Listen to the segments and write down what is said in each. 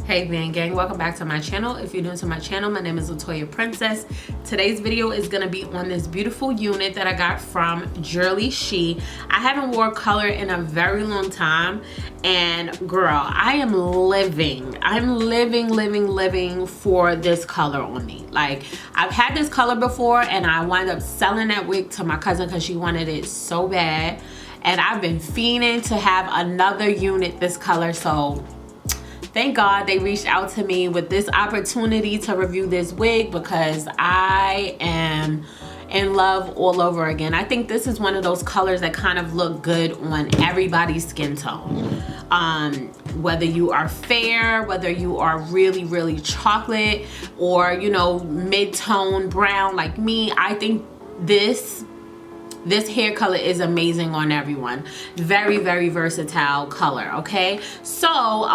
Hey VanGang, welcome back to my channel. If you're new to my channel, my name is Latoya Princess. Today's video is going to be on this beautiful unit that I got from Jurllyshe. I haven't worn color in a very long time, and girl, I am living for this color on me. Like, I've had this color before and I wound up selling that wig to my cousin because she wanted it so bad, and I've been fiending to have another unit this color. So thank God they reached out to me with this opportunity to review this wig, because I am in love all over again. I think this is one of those colors that kind of look good on everybody's skin tone. Whether you are fair, whether you are really chocolate, or you know, mid-tone brown like me, I think this hair color is amazing on everyone. Very versatile color. Okay, so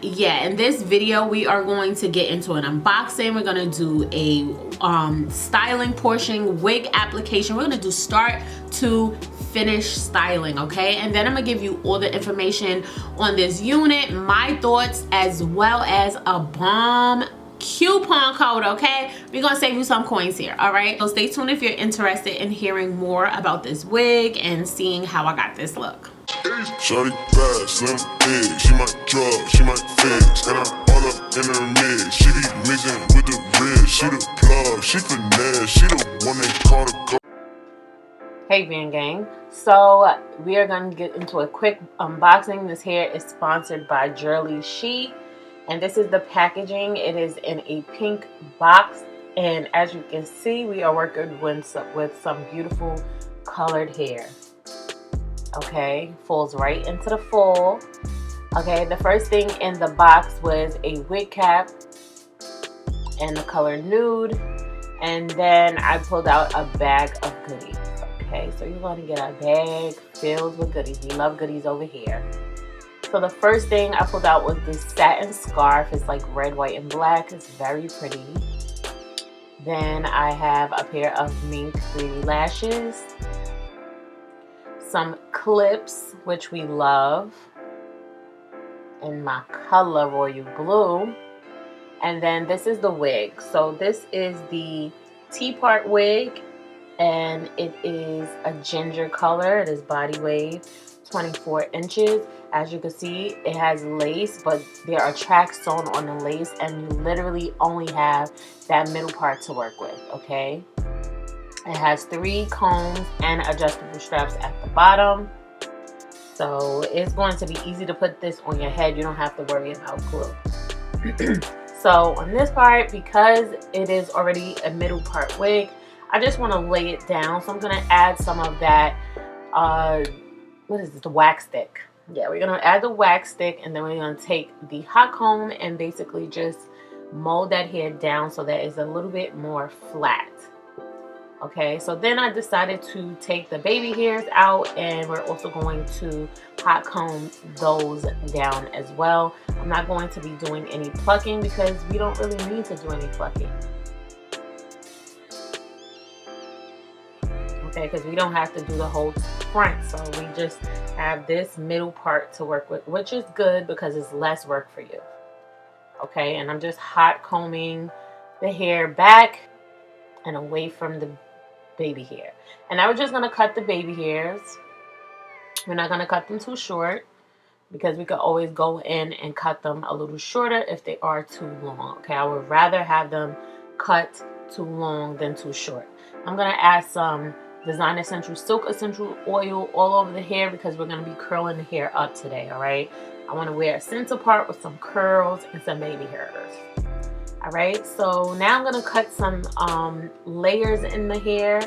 yeah, in this video we are going to get into an unboxing. We're gonna do a styling portion, wig application. We're gonna do start to finish styling, okay? And then I'm gonna give you all the information on this unit, my thoughts, as well as a bomb coupon code. Okay, we're gonna save you some coins here. All right, so stay tuned if you're interested in hearing more about this wig and seeing how I got this look. Shorty bad, slim big, she might drug, she might fix, and I'm all up in her mix. She be mixing with the rich, she the plug, she finesse, she the one they call the. Hey VanGang, so we are gonna get into a quick unboxing. This hair is sponsored by Jurllyshe, and this is the packaging. It is in a pink box, and as you can see, we are working with some beautiful colored hair. Okay, falls right into the fall. Okay, the first thing in the box was a wig cap in the color nude, and then I pulled out a bag of goodies. Okay, so you're going to get a bag filled with goodies. We love goodies over here. So the first thing I pulled out was this satin scarf. It's like red, white, and black. It's very pretty. Then I have a pair of mink 3D lashes, some clips, which we love, in my color royal blue. And then this is the wig. So this is the Tpart wig, and it is a ginger color. It is body wave, 24 inches. As you can see, it has lace, but there are tracks sewn on the lace, and you literally only have that middle part to work with. Okay, it has 3 combs and adjustable straps at the bottom, so it's going to be easy to put this on your head. You don't have to worry about glue. So on this part, because it is already a middle part wig, I just want to lay it down. So I'm going to add some of that, what is this, the wax stick. Yeah, we're going to add the wax stick, and then we're going to take the hot comb and basically just mold that hair down so that it's a little bit more flat. Okay, so then I decided to take the baby hairs out, and we're also going to hot comb those down as well. I'm not going to be doing any plucking because we don't really need to do any plucking. Okay, because we don't have to do the whole front, so we just have this middle part to work with, which is good because it's less work for you. Okay, and I'm just hot combing the hair back and away from the baby hair. And now we're just going to cut the baby hairs. We're not going to cut them too short, because we could always go in and cut them a little shorter if they are too long. Okay, I would rather have them cut too long than too short. I'm going to add some Design Essential Silk Essential Oil all over the hair, because we're going to be curling the hair up today. All right, I want to wear a center part with some curls and some baby hairs. All right, so now I'm going to cut some layers in the hair.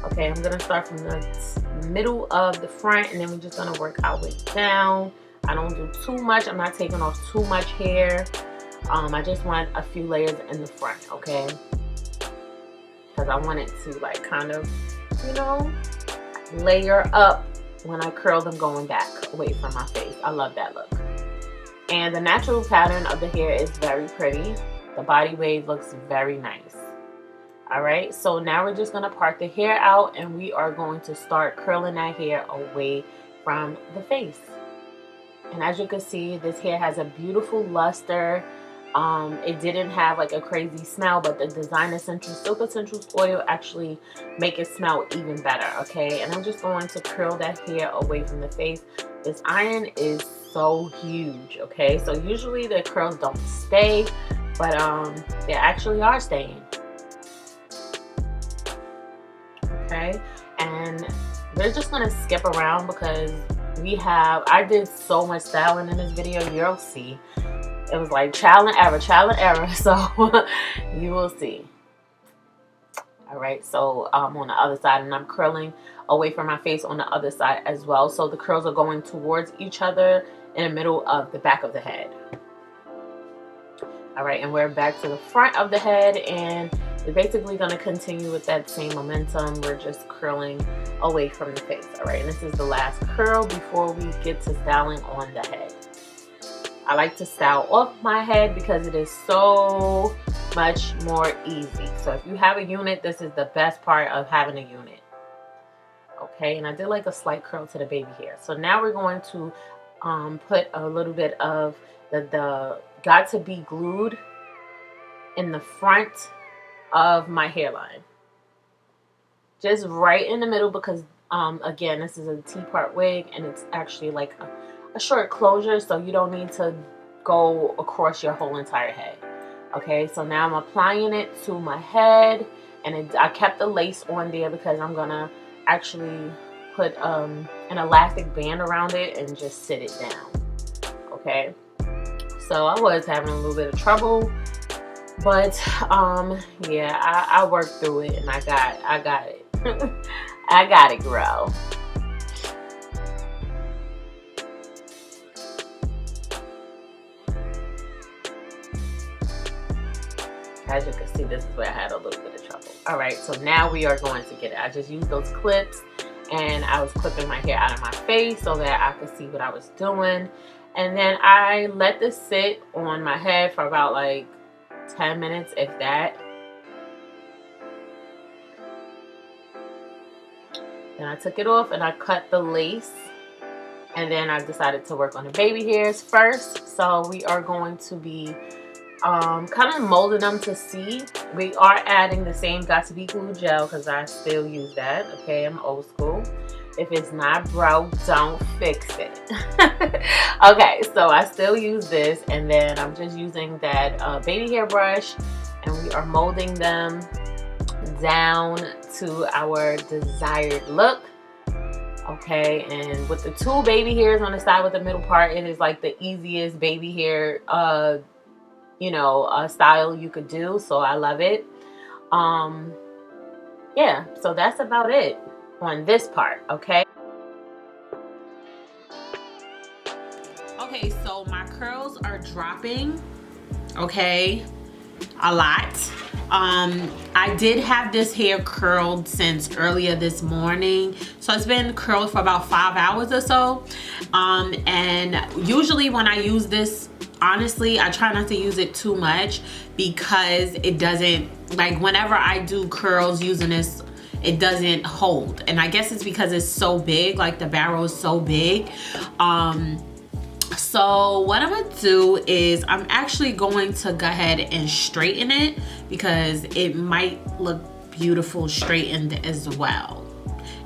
Okay, I'm going to start from the middle of the front, and then we're just going to work our way down. I don't do too much. I'm not taking off too much hair. I just want a few layers in the front, okay? Because I want it to like kind of, you know, layer up when I curl them going back away from my face. I love that look. And the natural pattern of the hair is very pretty. The body wave looks very nice. All right, so now we're just gonna part the hair out, and we are going to start curling that hair away from the face. And as you can see, this hair has a beautiful luster. It didn't have like a crazy smell, but the Design Essentials Silk Essentials oil actually make it smell even better, okay? And I'm just going to curl that hair away from the face. This iron is so huge, okay? So usually the curls don't stay, but they actually are staying. Okay, and we're just gonna skip around because I did so much styling in this video. You'll see. It was like trial and error, so you will see. All right, so on the other side, and I'm curling away from my face on the other side as well, so the curls are going towards each other in the middle of the back of the head. All right, and we're back to the front of the head, and we're basically going to continue with that same momentum. We're just curling away from the face. All right, and this is the last curl before we get to styling on the head. I like to style off my head because it is so much more easy. So if you have a unit, this is the best part of having a unit. Okay, and I did like a slight curl to the baby hair. So now we're going to put a little bit of the got to be glued in the front of my hairline, just right in the middle, because again, this is a Tpart wig and it's actually like a short closure, so you don't need to go across your whole entire head. Okay, so now I'm applying it to my head, and I kept the lace on there because I'm gonna actually put an elastic band around it and just sit it down. Okay, so I was having a little bit of trouble, but yeah, I worked through it and I got it. I got it, girl. As you can see, this is where I had a little bit of trouble. All right, so now we are going to get it. I just used those clips and I was clipping my hair out of my face so that I could see what I was doing. And then I let this sit on my head for about like 10 minutes, if that. Then I took it off and I cut the lace. And then I decided to work on the baby hairs first. So we are going to be kind of molding them to see. We are adding the same Got to Be Glue gel because I still use that. Okay, I'm old school. If it's not broke, don't fix it. Okay, so I still use this, and then I'm just using that baby hair brush, and we are molding them down to our desired look. Okay, and with the two baby hairs on the side with the middle part, it is like the easiest baby hair style you could do, so I love it. Yeah, so that's about it on this part. Okay, so my curls are dropping, okay, a lot. I did have this hair curled since earlier this morning, so it's been curled for about 5 hours or so. And usually when I use this, honestly, I try not to use it too much because it doesn't, like, whenever I do curls using this, it doesn't hold. And I guess it's because it's so big, like the barrel is so big. So what I'm gonna do is I'm actually going to go ahead and straighten it because it might look beautiful straightened as well.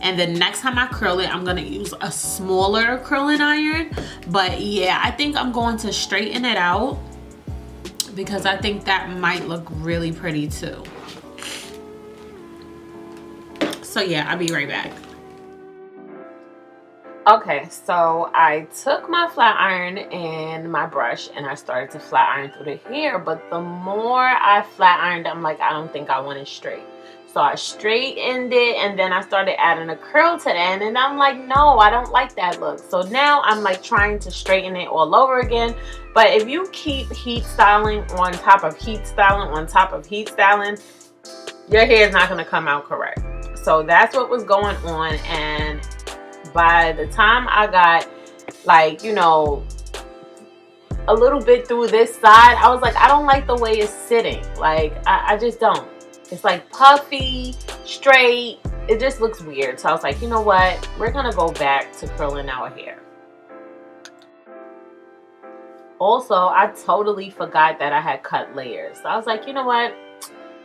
And the next time I curl it, I'm gonna use a smaller curling iron. But yeah, I think I'm going to straighten it out because I think that might look really pretty too. So yeah, I'll be right back. Okay, so I took my flat iron and my brush and I started to flat iron through the hair, but the more I flat ironed, I'm like, I don't think I want it straight. So I straightened it and then I started adding a curl to that, and I'm like, no, I don't like that look. So now I'm like trying to straighten it all over again. But if you keep heat styling on top of heat styling on top of heat styling, your hair is not going to come out correct. So that's what was going on, and by the time I got, like, you know, a little bit through this side, I was like, I don't like the way it's sitting. Like, I just don't. It's like puffy, straight. It just looks weird. So I was like, you know what? We're going to go back to curling our hair. Also, I totally forgot that I had cut layers. So I was like, you know what?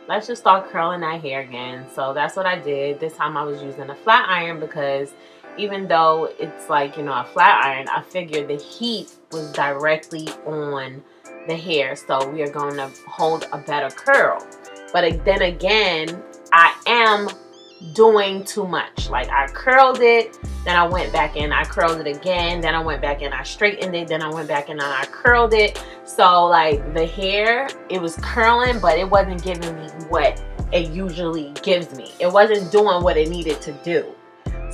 Let's just start curling that hair again. So that's what I did. This time I was using a flat iron because even though it's like, you know, a flat iron, I figured the heat was directly on the hair. So we are going to hold a better curl. But then again, I am doing too much. Like I curled it, then I went back in, I curled it again, then I went back in, I straightened it, then I went back in and I curled it. So like the hair, it was curling, but it wasn't giving me what it usually gives me. It wasn't doing what it needed to do.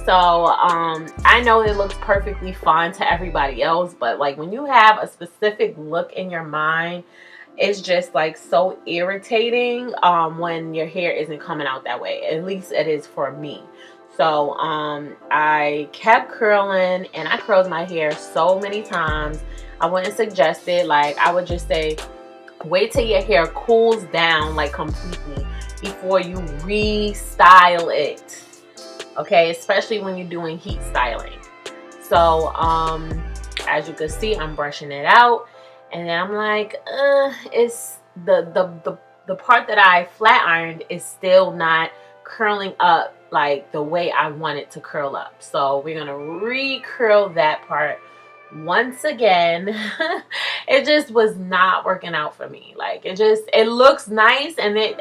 So I know it looks perfectly fine to everybody else, but like when you have a specific look in your mind, it's just like so irritating when your hair isn't coming out that way. At least it is for me. So I kept curling, and I curled my hair so many times. I wouldn't suggest it. Like I would just say wait till your hair cools down like completely before you restyle it. Okay, especially when you're doing heat styling. So as you can see, I'm brushing it out. And then I'm like, it's the part that I flat ironed is still not curling up like the way I want it to curl up. So we're gonna re-curl that part once again. It just was not working out for me. Like it looks nice, and it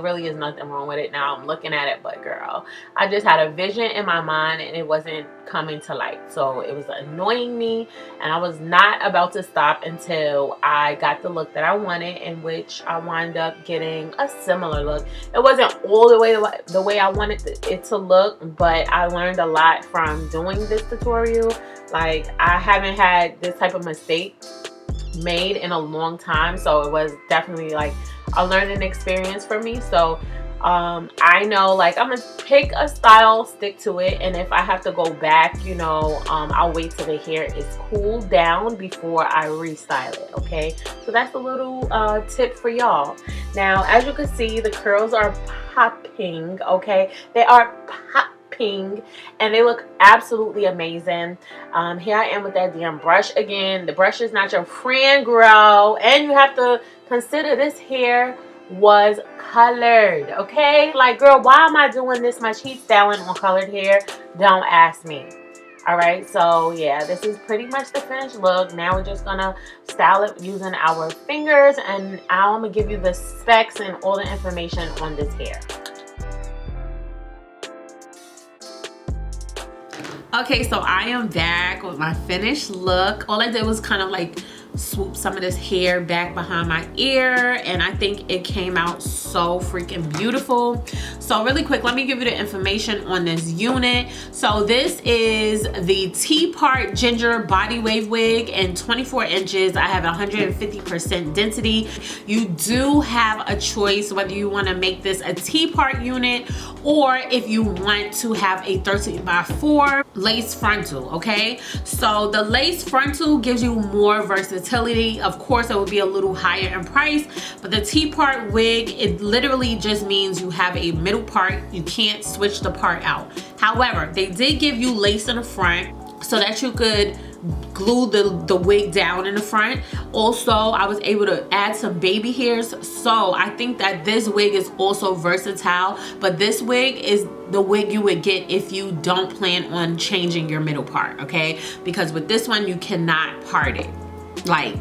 really is nothing wrong with it. Now I'm looking at it, but girl, I just had a vision in my mind and it wasn't coming to light. So it was annoying me, and I was not about to stop until I got the look that I wanted, in which I wound up getting a similar look. It wasn't all the way I wanted it to look, but I learned a lot from doing this tutorial. Like I haven't had this type of mistake made in a long time, so it was definitely like a learning experience for me. So I know like I'm gonna pick a style, stick to it, and if I have to go back, you know, I'll wait till the hair is cooled down before I restyle it. Okay, so that's a little tip for y'all. Now as you can see, the curls are popping. Okay, they are popping and they look absolutely amazing. Here I am with that damn brush again. The brush is not your friend, girl, and you have to consider this hair was colored. Okay, like girl, why am I doing this much heat styling on colored hair? Don't ask me. All right, so yeah, this is pretty much the finished look. Now we're just gonna style it using our fingers, and I'm gonna give you the specs and all the information on this hair. Okay, so I am back with my finished look. All I did was kind of like swoop some of this hair back behind my ear, and I think it came out so freaking beautiful. So really quick, let me give you the information on this unit. So this is the Tpart Ginger Body Wave Wig in 24 inches. I have 150% density. You do have a choice whether you want to make this a Tpart unit or if you want to have a 13x4 lace frontal. Okay, so the lace frontal gives you more versatility. Of course, it will be a little higher in price, but the Tpart wig, it literally just means you have a middle part. You can't switch the part out. However, they did give you lace in the front so that you could glue the wig down in the front. Also, I was able to add some baby hairs, so I think that this wig is also versatile. But this wig is the wig you would get if you don't plan on changing your middle part, okay? Because with this one, you cannot part it, like,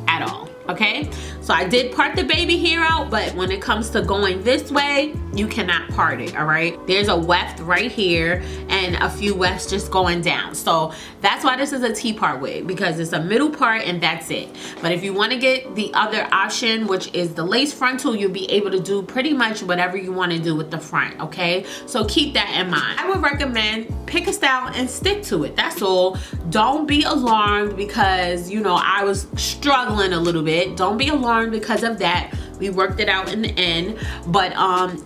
at all. Okay, so I did part the baby hair out, but when it comes to going this way, you cannot part it. All right, there's a weft right here and a few wefts just going down. So that's why this is a Tpart wig, because it's a middle part and that's it. But if you want to get the other option, which is the lace frontal, you'll be able to do pretty much whatever you want to do with the front. Okay, so keep that in mind. I would recommend pick a style and stick to it. That's all. Don't be alarmed because, you know, I was struggling a little bit. Don't be alarmed because of that. We worked it out in the end, but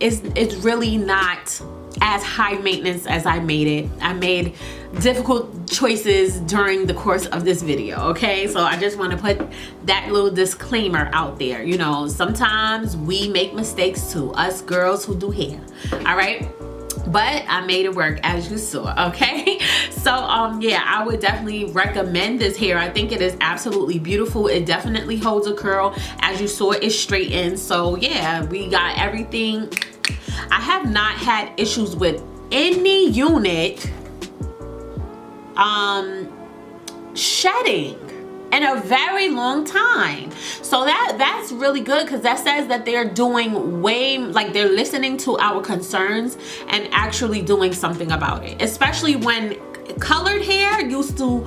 it's really not as high maintenance as I made it. I made difficult choices during the course of this video, okay? So I just want to put that little disclaimer out there. You know, sometimes we make mistakes too, us girls who do hair. All right, but I made it work, as you saw. Okay, so yeah, I would definitely recommend this hair. I think it is absolutely beautiful. It definitely holds a curl. As you saw, it's straightened. So yeah, we got everything. I have not had issues with any unit shedding in a very long time. So that's really good, because that says that they're doing way, like they're listening to our concerns and actually doing something about it, especially when colored hair used to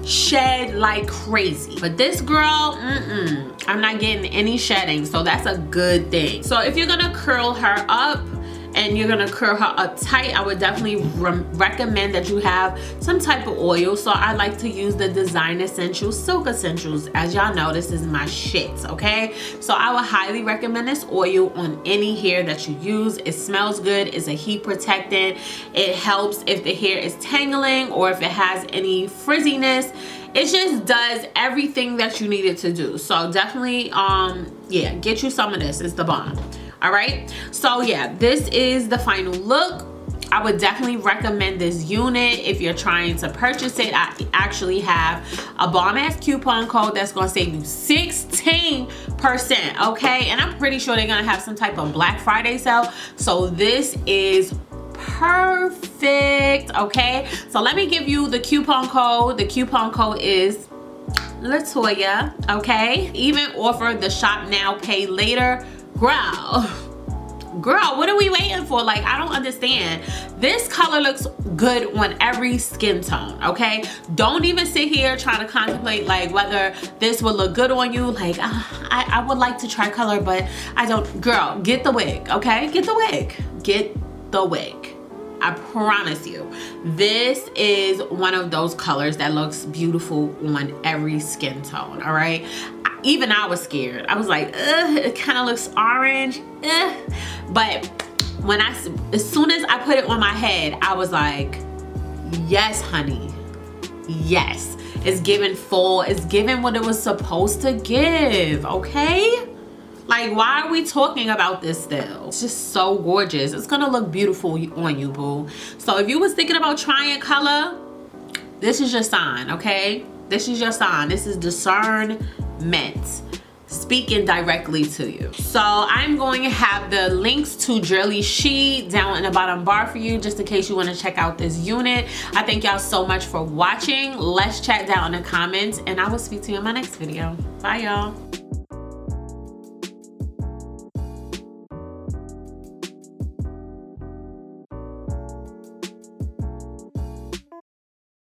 shed like crazy. But this girl, I'm not getting any shedding, so that's a good thing. So if you're gonna curl her up and you're gonna curl her up tight, I would definitely recommend that you have some type of oil. So I like to use the Design Essentials Silk Essentials. As y'all know, this is my shit, okay? So I would highly recommend this oil on any hair that you use. It smells good, it's a heat protectant. It helps if the hair is tangling or if it has any frizziness. It just does everything that you need it to do. So definitely, yeah, get you some of this. It's the bomb. All right, so yeah, this is the final look. I would definitely recommend this unit if you're trying to purchase it. I actually have a bomb ass coupon code that's gonna save you 16%, okay? And I'm pretty sure they're gonna have some type of Black Friday sale. So this is perfect, okay? So let me give you the coupon code. The coupon code is Latoya, okay? Even offer the shop now, pay later. Girl, what are we waiting for? Like, I don't understand. This color looks good on every skin tone, okay? Don't even sit here trying to contemplate like whether this will look good on you. Like, I would like to try color, but I don't. Girl, get the wig, okay? Get the wig. Get the wig. I promise you, this is one of those colors that looks beautiful on every skin tone, all right? Even I was scared. I was like, ugh, it kind of looks orange, ugh. But when as soon as I put it on my head, I was like, yes, honey, yes. It's giving full, it's giving what it was supposed to give, okay? Like, why are we talking about this still? It's just so gorgeous. It's gonna look beautiful on you, boo. So if you was thinking about trying color, this is your sign, okay? This is your sign. This is discernment speaking directly to you. So I'm going to have the links to Jurllyshe down in the bottom bar for you, just in case you want to check out this unit. I thank y'all so much for watching. Let's chat down in the comments, and I will speak to you in my next video. Bye, y'all.